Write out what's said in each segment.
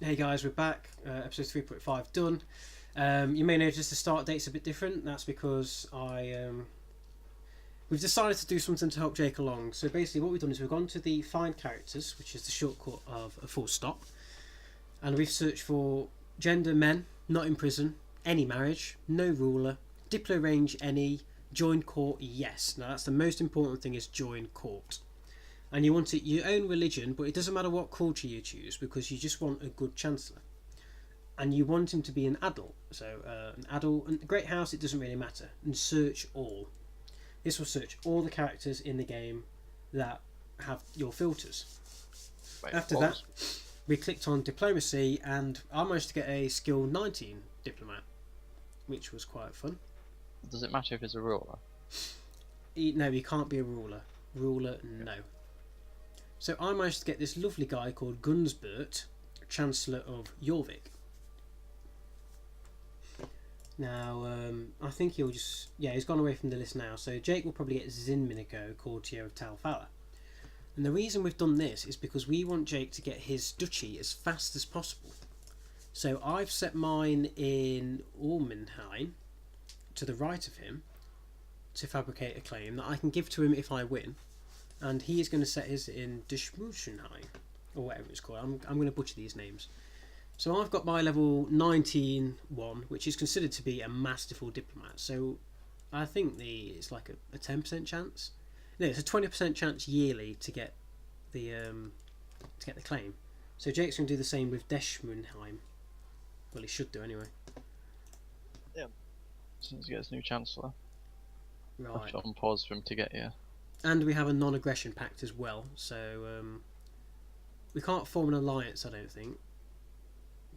Hey guys, we're back. Episode 3.5 done. You may notice the start date's a bit different. That's because we've decided to do something to help Jake along. So basically, what we've done is we've gone to the find characters, which is the shortcut of a full stop, and we've searched for gender men, not in prison, any marriage, no ruler, diplo range any, join court yes. Now that's the most important thing, is join court. And you want it your own religion, but it doesn't matter what culture you choose because you just want a good chancellor. And you want him to be an adult. So an adult, and Great House, it doesn't really matter. And search all. This will search all the characters in the game that have your filters. Wait, After that, we clicked on diplomacy, and I managed to get a skill 19 diplomat, which was quite fun. Does it matter if it's a ruler? No, he can't be a ruler. Ruler, no. So I managed to get this lovely guy called Gunsbert, Chancellor of Jorvik. Now, I think he'll just... Yeah, he's gone away from the list now. So Jake will probably get Zinminico, Courtier of Tal Fala. And the reason we've done this is because we want Jake to get his duchy as fast as possible. So I've set mine in Ormenheim, to the right of him, to fabricate a claim that I can give to him if I win. And he is going to set his in Dishmuschenheim, or whatever it's called. I'm going to butcher these names. So I've got my level 19 one, which is considered to be a masterful diplomat. So I think it's like a 10% chance. No, it's a 20% chance yearly to get the claim. So Jake's going to do the same with Deshmunheim. Well, he should do anyway. Yeah. Since he gets new chancellor. I'll Right. put on pause for him to get here. And we have a non-aggression pact as well, so we can't form an alliance, I don't think,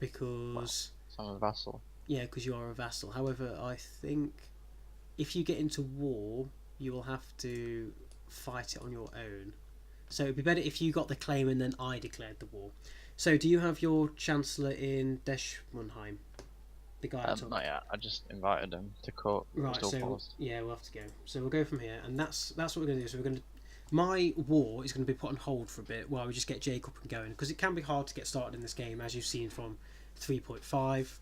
because I'm a vassal. yeah, because you are a vassal. However, I think if you get into war, you will have to fight it on your own. So it'd be better if you got the claim and then I declared the war. So, do you have your chancellor in Deshmunheim? The guy I took? Not yet. I just invited him to court. Right, Still so paused. yeah, we'll have to go. So we'll go from here, and that's what we're going to do. So we're going to... My war is going to be put on hold for a bit while we just get Jake up and going, because it can be hard to get started in this game, as you've seen from 3.5,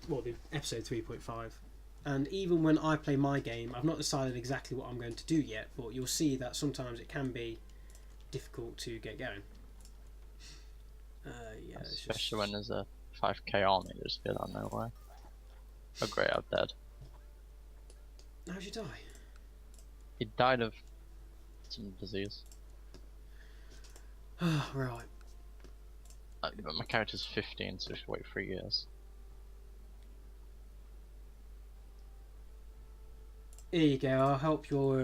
well, the episode 3.5. And even when I play my game, I've not decided exactly what I'm going to do yet, but you'll see that sometimes it can be difficult to get going. Yeah, Especially when there's a 5k army just get out of nowhere. Oh great, I'm dead. How'd you die? He died of some disease. Oh, right. But my character's 15, so I should wait 3 years. Here you go. I'll help your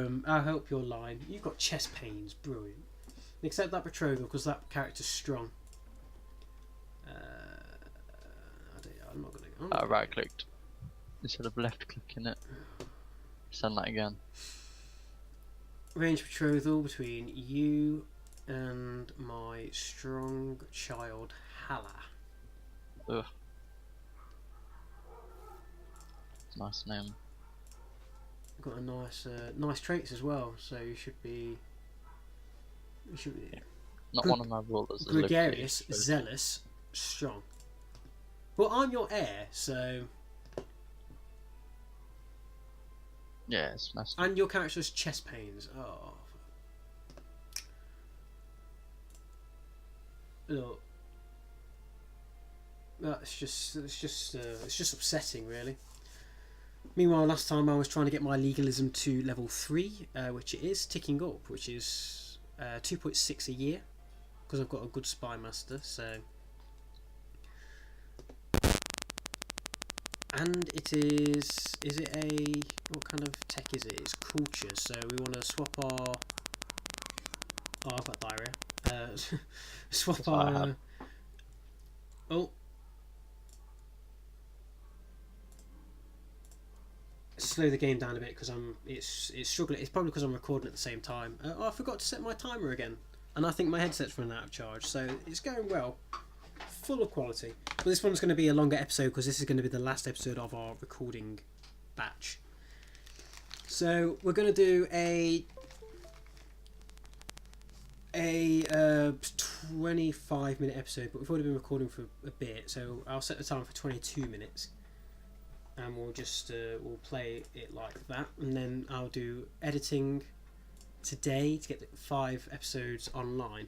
line. You've got chest pains, brilliant. Except that betrothal, because that character's strong. I'm not gonna. I right clicked instead of left clicking it. Send that again. Range betrothal between you and my strong child Halla. Ugh. Nice name. Got a nice traits as well. So you should be. Not Good- one of my rulers. is Gregarious, literally- zealous, strong. Well, I'm your heir, so. Yeah, it's messed. And your character has chest pains. Oh. Look. It's just upsetting, really. Meanwhile, last time I was trying to get my legalism to level 3, which it is ticking up, which is 2.6 a year, because I've got a good spy master. So, and it is. Is it a what kind of tech is it? It's culture. So we want to swap our. Oh, I've got diarrhea. Swap That's what I our. have. Oh. Slow the game down a bit because it's struggling. It's probably because I'm recording at the same time. I forgot to set my timer again, and I think my headset's running out of charge. So it's going well, full of quality. But this one's going to be a longer episode because this is going to be the last episode of our recording batch. So we're going to do a 25-minute episode, but we've already been recording for a bit, so I'll set the time for 22 minutes, and we'll just we'll play it like that, and then I'll do editing today to get the 5 episodes online,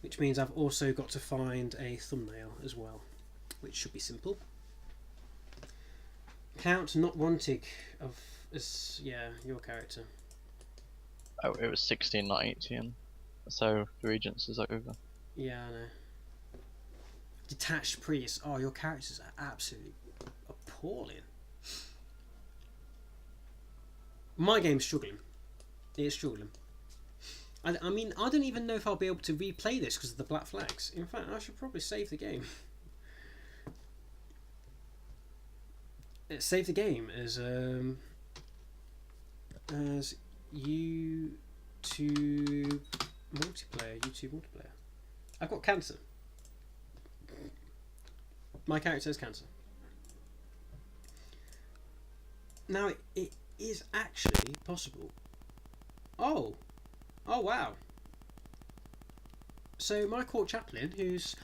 which means I've also got to find a thumbnail as well, which should be simple. Count not wanting of your character. Oh, it was 16, not 18. So the Regents is over. Yeah, I know. Detached priest. Oh, your characters are absolutely appalling. My game's struggling. It's struggling. I mean, I don't even know if I'll be able to replay this because of the black flags. In fact, I should probably save the game. Save the game as YouTube multiplayer. I've got cancer. My character has cancer. Now it is actually possible. Oh wow. So my court chaplain, he's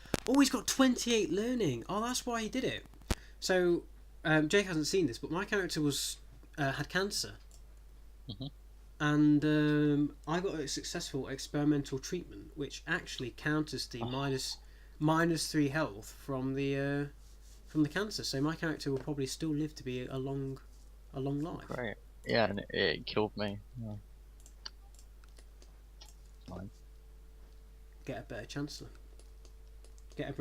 got 28 learning. Oh, that's why he did it. So Jake hasn't seen this, but my character was had cancer. Mm-hmm. And I got a successful experimental treatment, which actually counters the minus 3 health from the cancer. So my character will probably still live to be a long life. Great. Yeah, and it killed me. Yeah. Fine. Get a better chancellor. Get a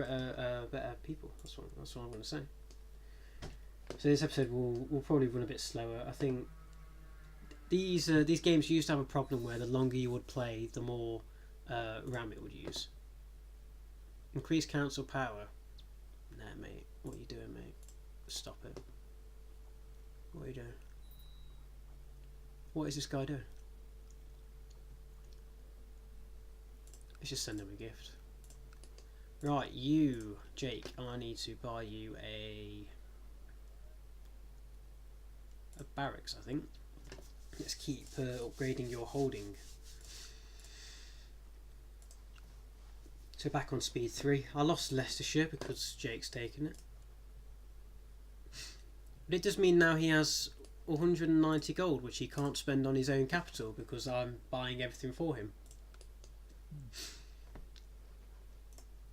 better people. That's what I'm going to say. So this episode will probably run a bit slower. I think these games used to have a problem where the longer you would play, the more RAM it would use. Increase council power. Nah, mate. What are you doing, mate? Stop it. What are you doing? What is this guy doing? Let's just send him a gift. Right, you, Jake, I need to buy you a barracks, I think. Let's keep upgrading your holding. So back on speed 3. I lost Leicestershire because Jake's taken it. But it does mean now he has 190 gold, which he can't spend on his own capital because I'm buying everything for him.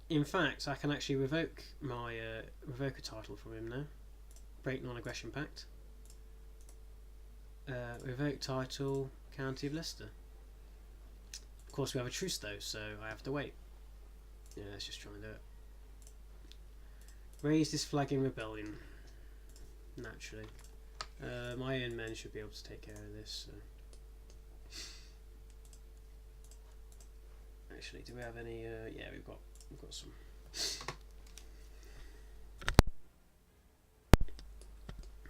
In fact, I can actually revoke my revoke a title from him now. Break non-aggression pact. Revoke title, County of Leicester. Of course, we have a truce though, so I have to wait. Yeah, let's just try and do it. Raise this flag in rebellion. Naturally. My own men should be able to take care of this. So. Actually, do we have any? Yeah, we've got some.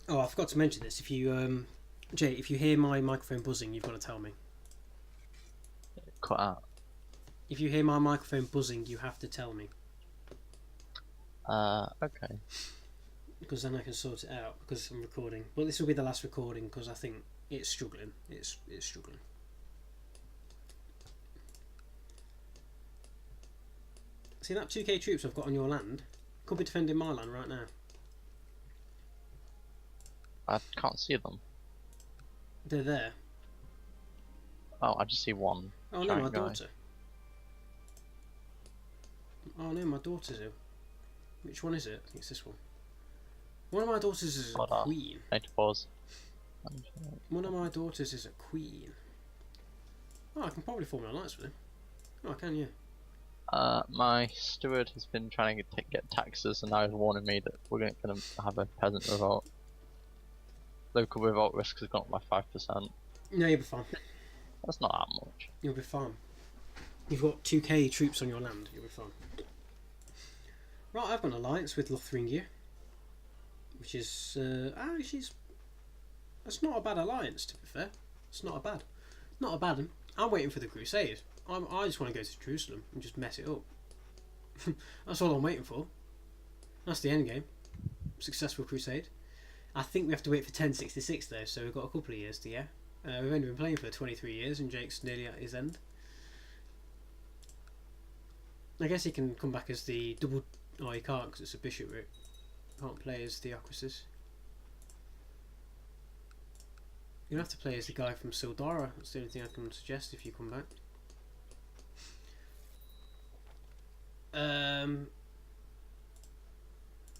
Oh, I forgot to mention this. If you, Jay, if you hear my microphone buzzing, you've got to tell me. Cut out. If you hear my microphone buzzing, you have to tell me. Okay. Because then I can sort it out because I'm recording. But this will be the last recording because I think it's struggling. It's struggling. See that 2k troops I've got on your land? Could be defending my land right now. I can't see them. They're there. Oh, I just see one. Oh no, my daughter. Oh no, my daughter's ill. Which one is it? I think it's this one. One of my daughters is a queen. I need to pause. One of my daughters is a queen. Oh, I can probably form an alliance with him. Oh, I can, yeah. My steward has been trying to get taxes, and now he's warning me that we're going to have a peasant revolt. Local revolt risk has gone up by 5%. No, you'll be fine. That's not that much. You'll be fine. You've got 2k troops on your land. You'll be fine. Right, I've got an alliance with Lothringia, which is that's not a bad alliance, to be fair. It's not a bad one. I'm waiting for the Crusade. I just want to go to Jerusalem and just mess it up. That's all I'm waiting for. That's the end game. Successful Crusade. I think we have to wait for 1066 though, so we've got a couple of years to yeah. We've only been playing for 23 years and Jake's nearly at his end. I guess he can come back as the double. Oh, he can't because it's a bishop route. Can't play as Theocrasis. You'll have to play as the guy from Sildara. That's the only thing I can suggest if you come back.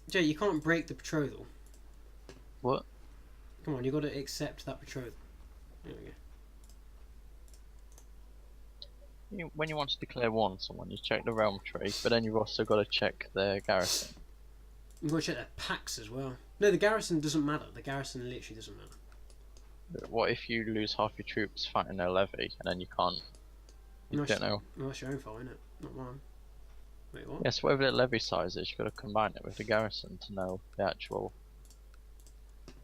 Jay, you can't break the betrothal. What? Come on, you got to accept that betrothal. There we go. When you want to declare war on someone, you check the realm tree, but then you've also got to check their garrison. You've got to check their packs as well. No, the garrison doesn't matter. The garrison literally doesn't matter. What if you lose half your troops fighting their levy, and then you can't? You don't know. Well, that's your own fault, isn't it? Not mine. Wait, what? Yes, whatever the levy size is, you've got to combine it with the garrison to know the actual.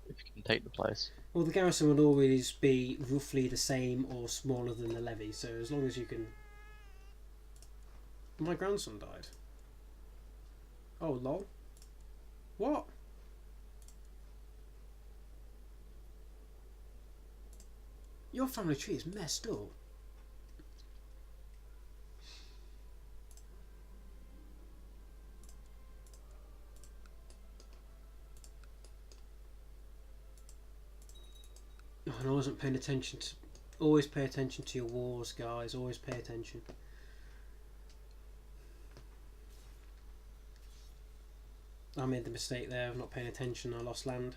If you can take the place. Well, the garrison will always be roughly the same or smaller than the levy, so as long as you can. My grandson died. Oh, lol. What? Your family tree is messed up. Oh, and I wasn't paying attention to. Always pay attention to your wars, guys. Always pay attention. I made the mistake there of not paying attention. I lost land.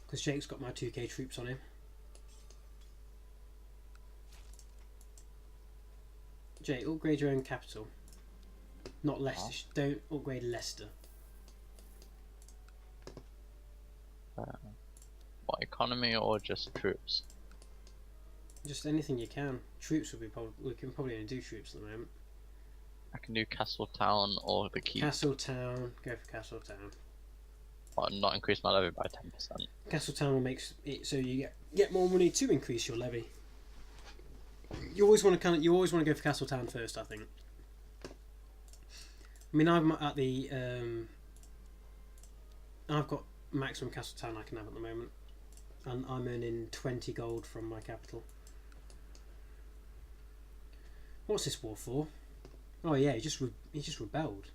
Because Jake's got my 2k troops on him. Jake, upgrade your own capital. Not Leicester. Don't upgrade Leicester. What, economy or just troops? Just anything you can. Troops will be we can probably only do troops at the moment. I can do Castle Town or the Keep. Castle Town. Go for Castle Town. But not increase my levy by 10%. Castle Town will make it so you get more money to increase your levy. You always want to go for Castle Town first, I think. I mean, I'm at the I've got maximum Castle Town I can have at the moment, and I'm earning 20 gold from my capital. What's this war for? Oh yeah, he just rebelled.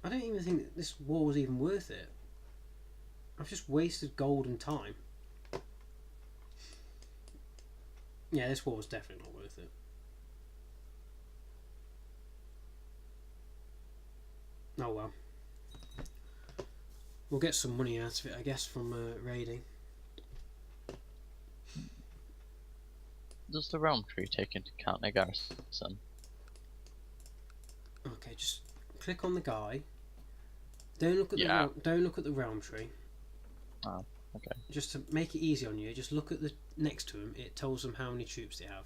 I don't even think that this war was even worth it. I've just wasted gold and time. Yeah, this war was definitely not worth it. Oh well. We'll get some money out of it, I guess, from raiding. Does the realm tree take into account their garrison? Okay, just click on the guy. Don't look at the realm tree. Oh, okay. Just to make it easy on you, just look at the next to him. It tells them how many troops they have.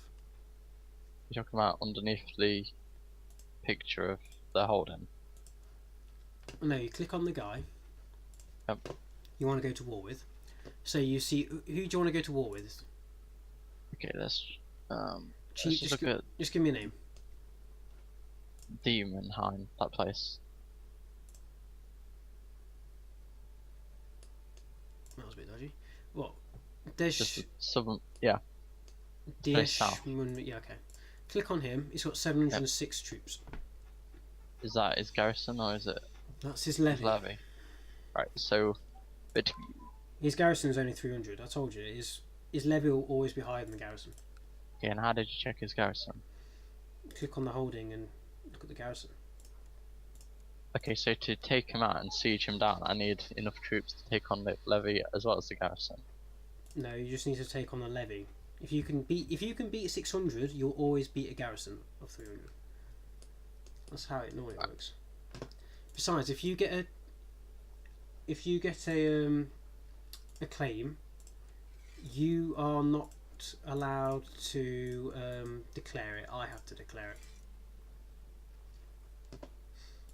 You're talking about underneath the picture of the holding? No, you click on the guy. Yep. You want to go to war with. So you see, who do you want to go to war with? Okay, let's Just give me a name. Demonheim, that place. That was a bit dodgy. What? Just southern, yeah. South. Yeah, okay. Click on him. He's got 706 troops. Is that his garrison or is it? That's his levy. Right, so but his garrison is only 300. I told you, his levy will always be higher than the garrison. yeah, and how did you check his garrison? Click on the holding and look at the garrison. Okay, so to take him out and siege him down, I need enough troops to take on the levy as well as the garrison. No, you just need to take on the levy. If you can beat 600, you'll always beat a garrison of 300. That's how it normally works. Besides, if you get a claim, you are not allowed to declare it. I have to declare it.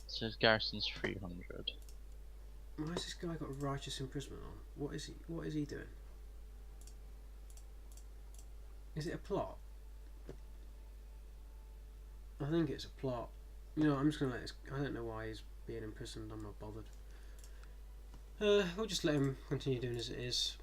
So his garrison's 300. Why has this guy got a righteous imprisonment on? What is he doing? Is it a plot? I think it's a plot. You know, I'm just gonna let this. I don't know why he's being imprisoned. I'm not bothered. We'll just let him continue doing as it is.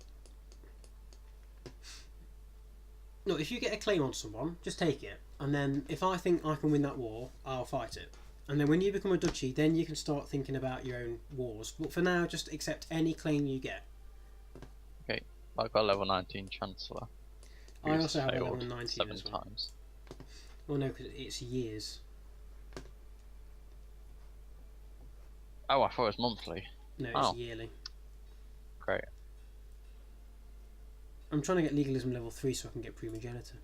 No, if you get a claim on someone, just take it, and then if I think I can win that war, I'll fight it. And then when you become a duchy, then you can start thinking about your own wars. But for now, just accept any claim you get. Okay, I've got a level 19 Chancellor. I who's also have a level failed 19 7 as well. times. Well, no, because it's years. Oh, I thought it was monthly. No, it's Oh. yearly. Great. I'm trying to get legalism level 3 so I can get primogenitor.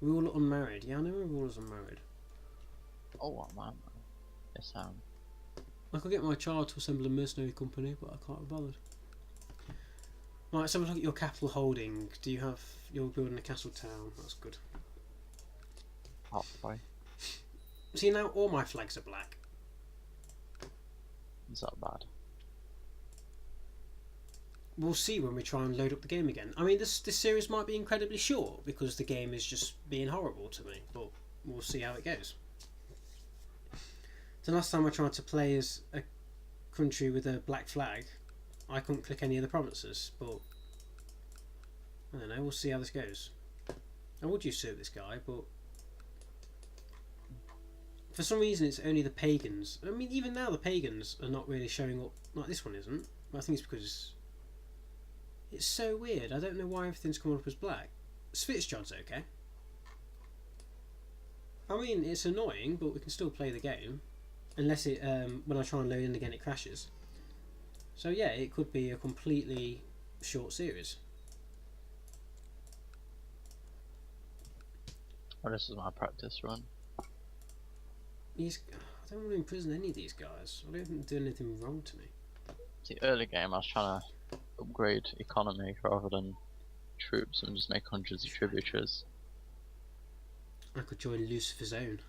Rule unmarried. Yeah, I know a rule is unmarried. Oh, man. Yes, I could get my child to assemble a mercenary company, but I can't be bothered. Right, let's have a look at your capital holding. Do you have... You're building a castle town. That's good. halfway. See, now all my flags are black. Is that bad? We'll see when we try and load up the game again. I mean, this series might be incredibly short because the game is just being horrible to me, but we'll see how it goes. The last time I tried to play as a country with a black flag, I couldn't click any of the provinces, but I don't know, we'll see how this goes. I would use to serve this guy, but for some reason it's only the pagans. I mean, even now the pagans are not really showing up, like this one isn't. I think it's because it's so weird. I don't know why everything's coming up as black. Svitjod's okay. I mean, it's annoying, but we can still play the game. Unless it, when I try and load in again, it crashes. So yeah, it could be a completely short series. Well, this is my practice run. I don't want to imprison any of these guys. I don't think they're doing anything wrong to me. See, early game I was trying to upgrade economy rather than troops and just make hundreds of tributaries. I could join Lucifer's Own.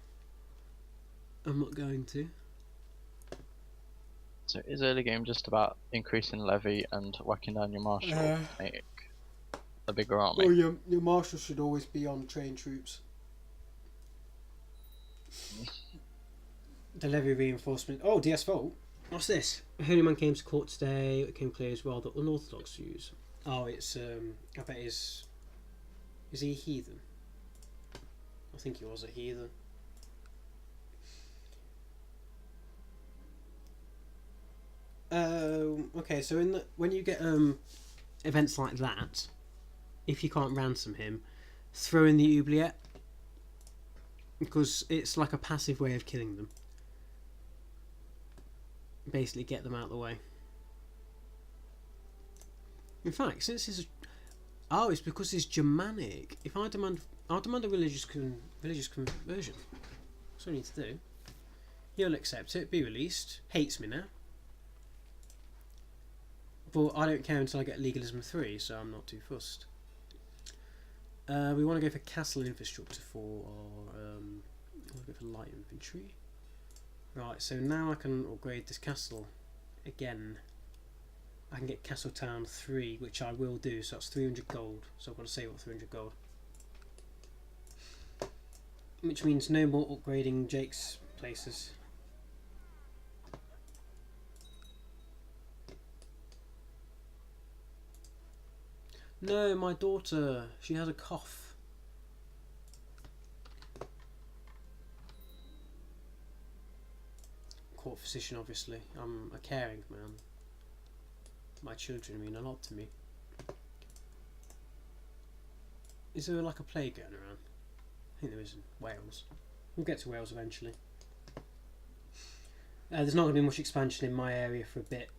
I'm not going to. So is early game just about increasing levy and whacking down your marshal to make a bigger army? Well, your marshal should always be on trained troops. The levy reinforcement. Oh, DS Vault. What's this? A holy man came to court today. It came clear as well that unorthodox use. Oh, it's I bet is he a heathen? I think he was a heathen. Okay, so when you get events like that, if you can't ransom him, throw in the oubliette, because it's like a passive way of killing them. Basically, get them out of the way. In fact, since it's it's because it's Germanic. If I'll demand a religious conversion. That's what I need to do. He'll accept it, be released. Hates me now. But I don't care until I get legalism 3, so I'm not too fussed. We want to go for castle infrastructure for our... we'll go for light infantry. Right, so now I can upgrade this castle again. I can get Castle Town 3, which I will do, so that's 300 gold. So I've got to save up 300 gold. Which means no more upgrading Jake's places. No, my daughter, she has a cough. Court physician, obviously. I'm a caring man. My children mean a lot to me. Is there like a plague going around? I think there is in Wales. We'll get to Wales eventually. There's not going to be much expansion in my area for a bit.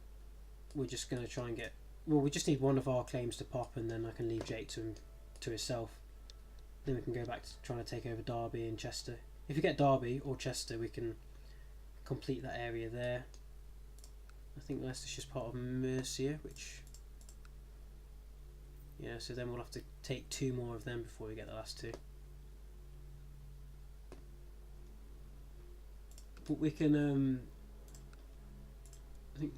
We're just going to try and get... Well, we just need one of our claims to pop, and then I can leave Jake to himself. Then we can go back to trying to take over Derby and Chester. If we get Derby or Chester, we can complete that area there. I think Leicester's just part of Mercia, which... Yeah, so then we'll have to take 2 more of them before we get the last 2. But we can, I think...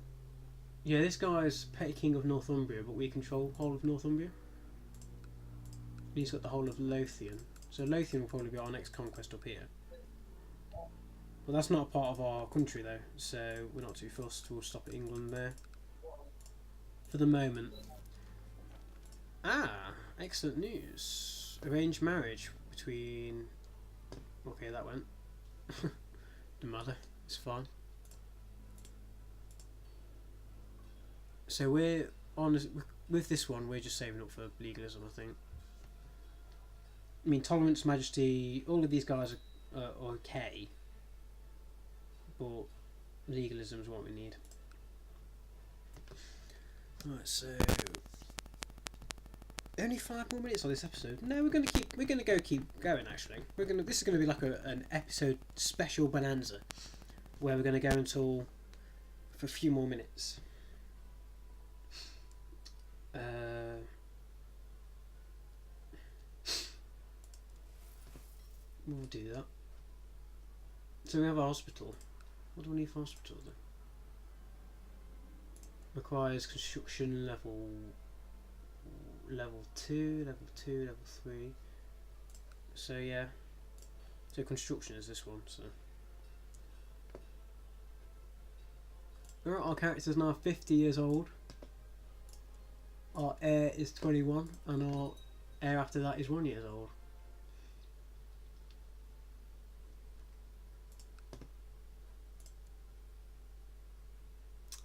Yeah, this guy's petty king of Northumbria, but we control whole of Northumbria. He's got the whole of Lothian. So Lothian will probably be our next conquest up here. But that's not a part of our country though, so we're not too fussed. We'll stop at England there. For the moment. Ah! excellent news. Arranged marriage between. Okay, that went. The mother. It's fine. So we're on with this one. We're just saving up for legalism, I think. I mean, tolerance, majesty. All of these guys are okay, but legalism is what we need. Right, so only 5 more minutes on this episode. No, we're gonna keep going. Actually, this is gonna be like an episode special bonanza, where we're gonna go until for a few more minutes. We'll do that. So we have a hospital. What do we need for hospital then? Requires construction level 2, level 3. So yeah. So construction is this one, so. Alright, our character's now 50 years old. Our heir is 21 and our heir after that is 1 year old.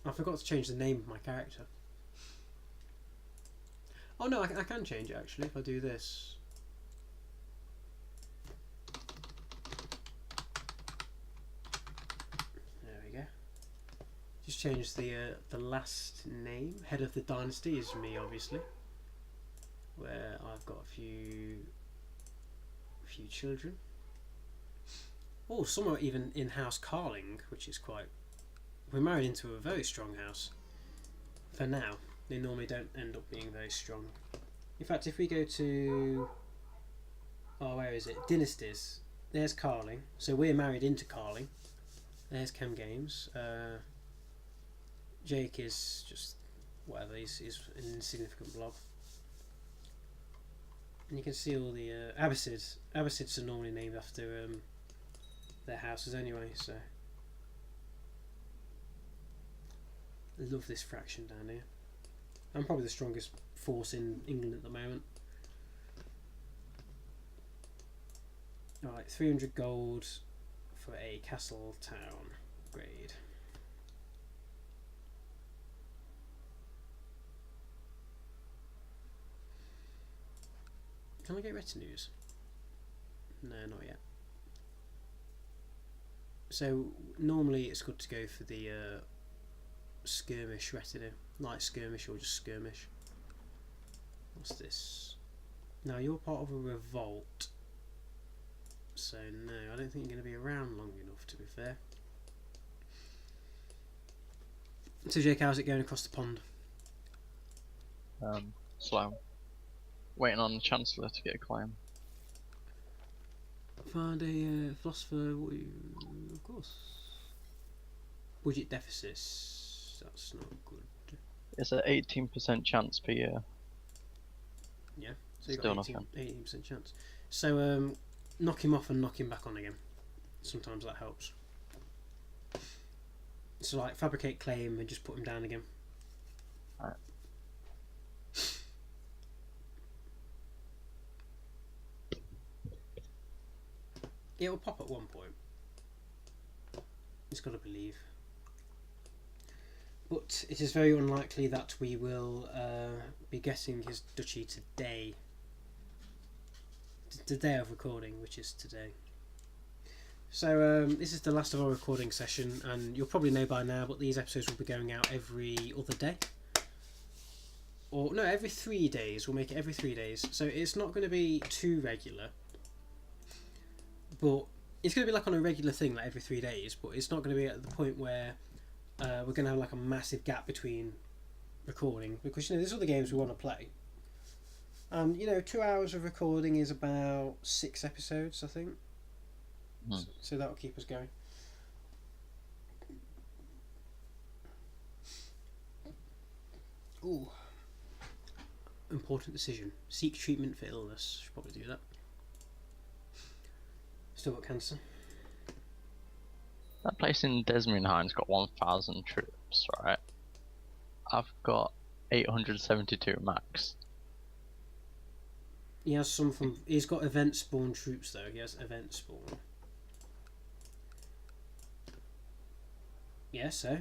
I forgot to change the name of my character. Oh no, I can change it actually if I do this. There we go. Just change the last name. Head of the dynasty is me, obviously. Where I've got a few children. Oh, some are even in-house Carling, which is quite. We're married into a very strong house. For now, they normally don't end up being very strong. In fact, if we go to, where is it? Dynasties. There's Carling. So we're married into Carling. There's Chem Games. Jake is just whatever. He's an insignificant blob. And you can see all the Abbasids. Abbasids are normally named after their houses anyway. So. I love this fraction down here. I'm probably the strongest force in England at the moment. Alright, 300 gold for a castle town grade. Can I get retinues? No, not yet. So normally it's good to go for the skirmish retinue, light skirmish or just skirmish. What's this? Now you're part of a revolt, so no, I don't think you're going to be around long enough, to be fair. So Jake, how's it going across the pond? Slow. Waiting on the Chancellor to get a claim. Find a philosopher, of course. Budget deficits. That's not good. It's an 18% chance per year. Yeah, so you've Still got nothing. 18% chance. So knock him off and knock him back on again. Sometimes that helps. So like fabricate claim and just put him down again. Alright. It will pop at one point. He's got to believe. But it is very unlikely that we will be getting his duchy today. The day of recording, which is today. So this is the last of our recording session, and you'll probably know by now, but these episodes will be going out every other day. Or, no, every 3 days. We'll make it every 3 days. So it's not going to be too regular. But it's going to be like on a regular thing, like every 3 days, but it's not going to be at the point where we're going to have like a massive gap between recording, because there's other games we want to play, and 2 hours of recording is about 6 episodes, I think. So that'll keep us going. Ooh, important decision: seek treatment for illness. Should probably do that. Still got cancer. That place in Desmondheim's got 1,000 troops, right? I've got 872 max. He has some from. He's got event spawn troops though. He has event spawn. Yeah, so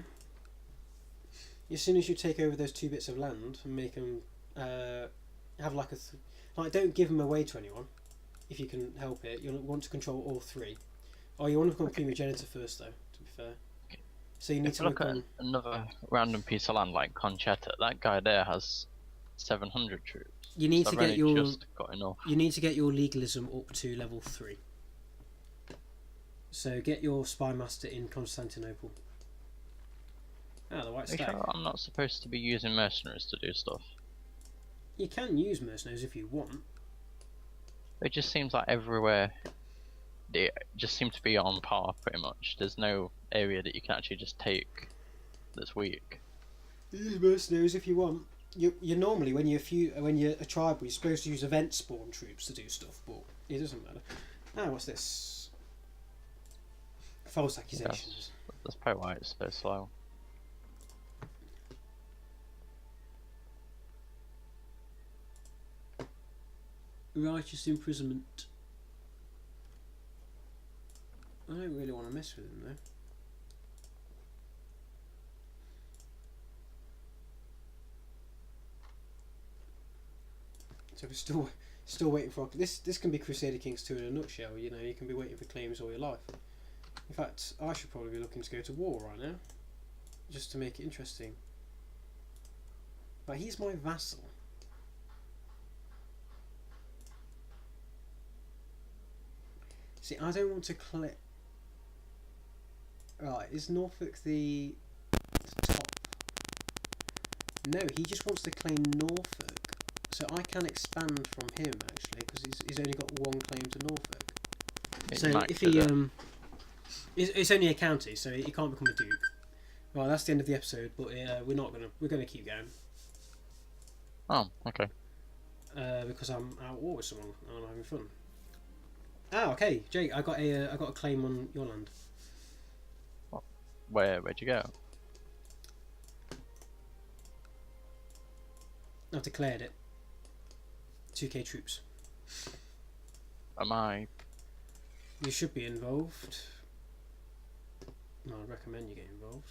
as soon as you take over those 2 bits of land and make them have like like, don't give them away to anyone if you can help it. You'll want to control all 3. Oh, you want to become primogenitor first though. To be fair, so you need to look at another random piece of land like Conchetta. That guy there has 700 troops. You need so to I've get your. Just got enough. You need to get your legalism up to level 3. So get your spy master in Constantinople. Ah, the white Are you stag. sure I'm not supposed to be using mercenaries to do stuff? You can use mercenaries if you want. It just seems like everywhere they just seem to be on par pretty much. There's no area that you can actually just take that's weak. Use mercenaries if you want. You normally when you're a tribal, you're supposed to use event spawn troops to do stuff, but it doesn't matter. Ah, what's this? False accusations. That's probably why it's so slow. Righteous imprisonment. I don't really want to mess with him though. So we're still waiting for this. This can be Crusader Kings 2 in a nutshell. You know, you can be waiting for claims all your life. In fact, I should probably be looking to go to war right now, just to make it interesting. But he's my vassal. See, I don't want to click. Right, is Norfolk the top? No, he just wants to claim Norfolk. So I can expand from him actually, because he's only got 1 claim to Norfolk. So if he it's only a county, so he can't become a duke. Right, that's the end of the episode, but we're gonna keep going. Oh, okay. Because I'm out at war with someone and I'm having fun. Ah, okay, Jake, I got a claim on your land. Where'd you go? I've declared it. 2k troops. Am I? You should be involved. No, I recommend you get involved.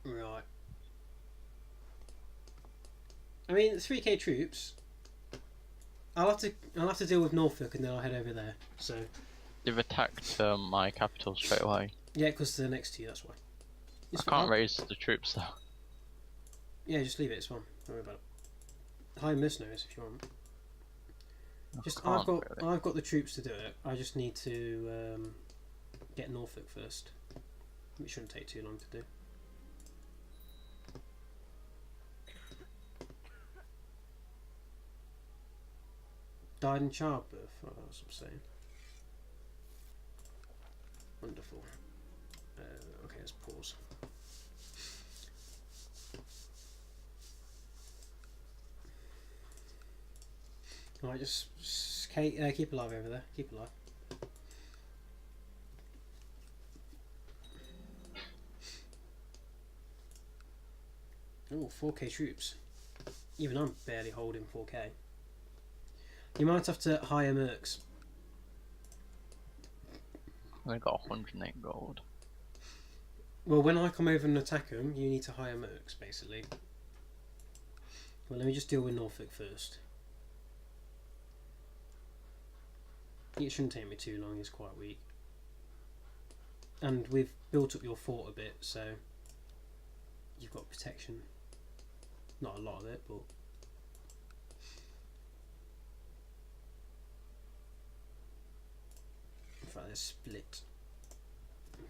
Right. I mean, 3k troops. I'll have to deal with Norfolk and then I'll head over there. So. They've attacked my capital straight away. Yeah, because they're next to you. That's why. I can't raise the troops though. Yeah, just leave it. It's fine. Don't worry about it. Hire mercenaries if you want. I've got the troops to do it. I just need to get Norfolk first. It shouldn't take too long to do. Died in childbirth. Oh, that's what I'm saying. Wonderful. Okay, let's pause. Alright, just keep alive over there. Keep alive. Oh, 4k troops. Even I'm barely holding 4k. You might have to hire mercs. I got 108 gold. Well, when I come over and attack them, you need to hire mercs, basically. Well, let me just deal with Norfolk first. It shouldn't take me too long, he's quite weak. And we've built up your fort a bit, so you've got protection. Not a lot of it, but... In fact, let's split.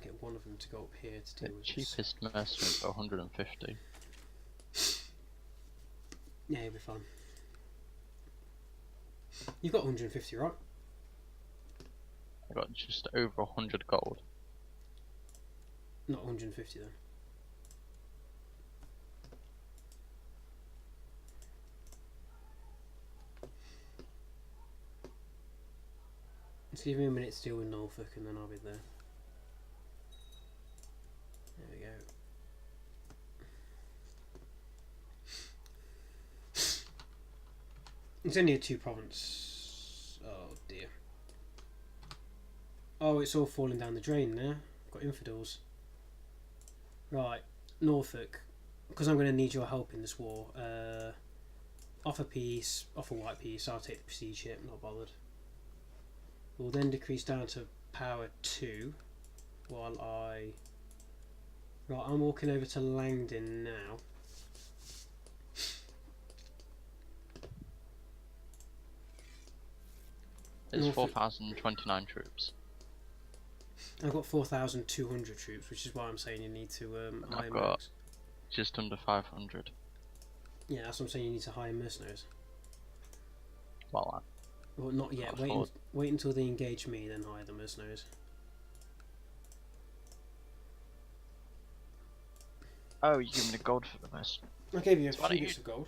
Get one of them to go up here to deal with this. Cheapest mercenary for 150. Yeah, you'll be fine. You've got 150, right? I got just over 100 gold. Not 150 then. Just give me a minute to deal with Norfolk and then I'll be there. There we go. It's only a 2 province. Oh dear. Oh, it's all falling down the drain now. Got infidels. Right, Norfolk. Because I'm going to need your help in this war. Offer peace, offer white peace. I'll take the prestige ship, not bothered. We'll then decrease down to power 2 while I... Right, I'm walking over to Langdon now. It's 4,029 troops. I've got 4,200 troops, which is why I'm saying you need to hire I've got mercs. just under 500. Yeah, that's what I'm saying, you need to hire mercenaries. Well, Well, not yet. Wait until they engage me, then hire the mercenaries. oh, you give me the gold for the best. I gave you a So why few don't bits of gold.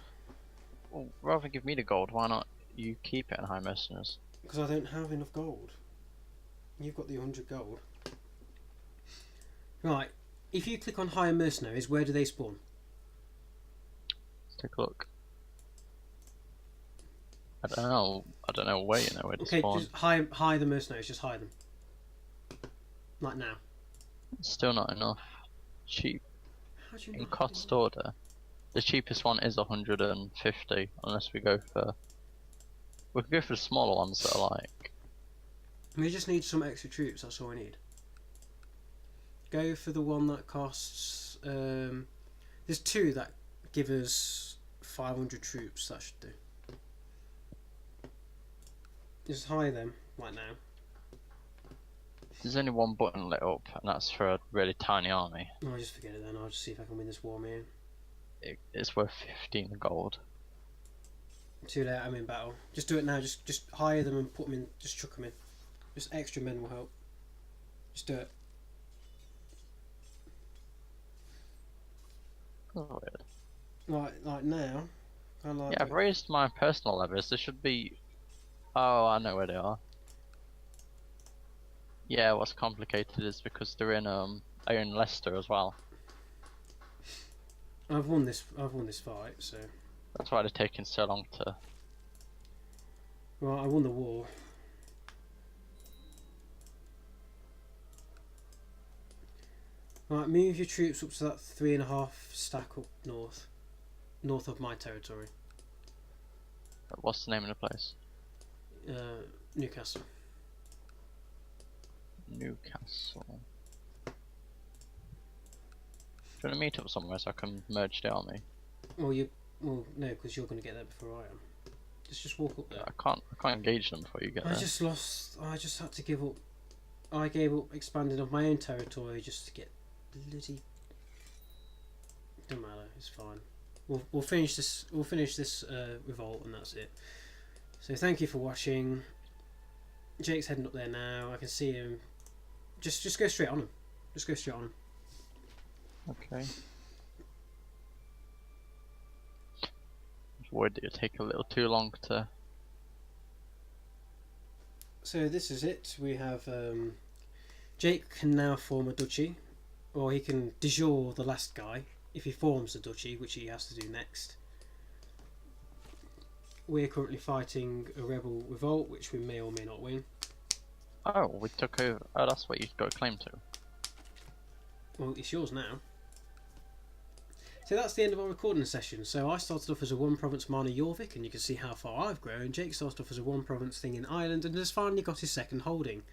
Well, rather than give me the gold, why not you keep it and hire mercenaries? Because I don't have enough gold. You've got the 100 gold. Right, if you click on hire mercenaries, where do they spawn? Let's take a look. I don't know. I don't know where where to Okay, spawn. just hire the mercenaries. Just hire them. Like now. It's still not enough. Cheap. How do you In not cost order, the cheapest one is 150. Unless we go for, we could go for the smaller ones that are like. We just need some extra troops. That's all we need. Go for the one that costs. There's 2 that give us 500 troops. That should do. Just hire them right now. There's only one button lit up, and that's for a really tiny army. No, I'll just forget it then. I'll just see if I can win this war, man. It's worth 15 gold. Too late. I'm in battle. Just do it now. Just hire them and put them in. Just chuck them in. Just extra men will help. Just do it. Oh, weird. Like now. I like. Yeah, I've raised my personal levels. There should be. Oh, I know where they are. Yeah, what's complicated is because they're in Leicester as well. I've won this fight, so. That's why they're taking so long to. Well, I won the war. Right, move your troops up to that 3.5 stack up north of my territory. What's the name of the place? Newcastle. Newcastle. Do you want to meet up somewhere so I can merge the army? Well, no, because you're going to get there before I am. Just walk up there. I can't engage them before you get there. I just lost. I just had to give up. I gave up expanding of my own territory just to get bloody. Don't matter. It's fine. We'll finish this. We'll finish this revolt, and that's it. So thank you for watching. Jake's heading up there now. I can see him. Just go straight on him. Just go straight on him. Okay. Just worried that it'll take a little too long to. So this is it. We have Jake can now form a duchy, or he can de jure the last guy if he forms a duchy, which he has to do next. We're currently fighting a rebel revolt, which we may or may not win. Oh, we took over. Oh, that's what you've got a claim to. Well, it's yours now. So that's the end of our recording session. So I started off as a 1 province Marna Jorvik, and you can see how far I've grown. Jake started off as a 1 province thing in Ireland and has finally got his second holding.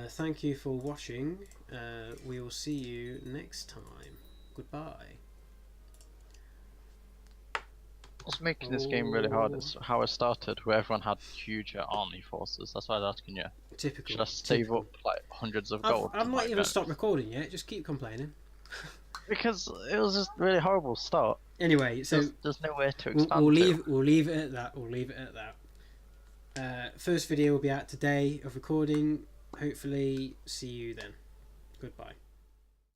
Thank you for watching. We will see you next time. Goodbye. What's making this game really hard is how it started, where everyone had huge army forces. That's why I was asking you. Typical. Should I save typical. up like hundreds of gold? I've to not buy even guns? stopped recording yet. Just keep complaining. Because it was just really horrible start. Anyway, so there's nowhere to expand. we'll leave it at that. We'll leave it at that. First video will be out today of recording. Hopefully, see you then. Goodbye.